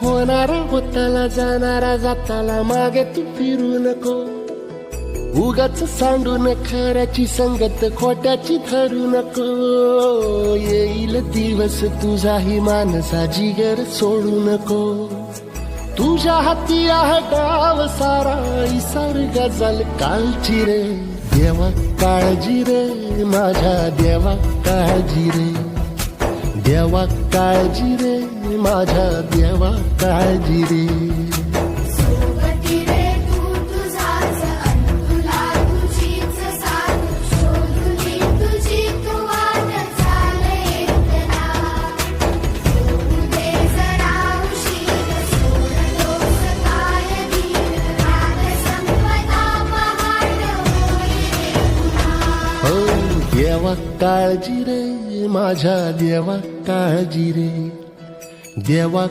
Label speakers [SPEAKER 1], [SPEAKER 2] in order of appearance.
[SPEAKER 1] होणारा होताला जाणारा जाताला मागे तू फिरू नको. उगाच सांडून खऱ्याची संगत खोट्याची धरू नको. येईल दिवस तुझाही मानसा जिगर सोडू नको. तुझ्या हाती आहे डाव सारा इसार गजल कालची रे. देवा काळजी रे माझ्या देवा काळजी रे. देवा काळजी रे माझ्या देवा काळजी रे. देवा काळजी रे माझ्या देवा काळजी रे. देवा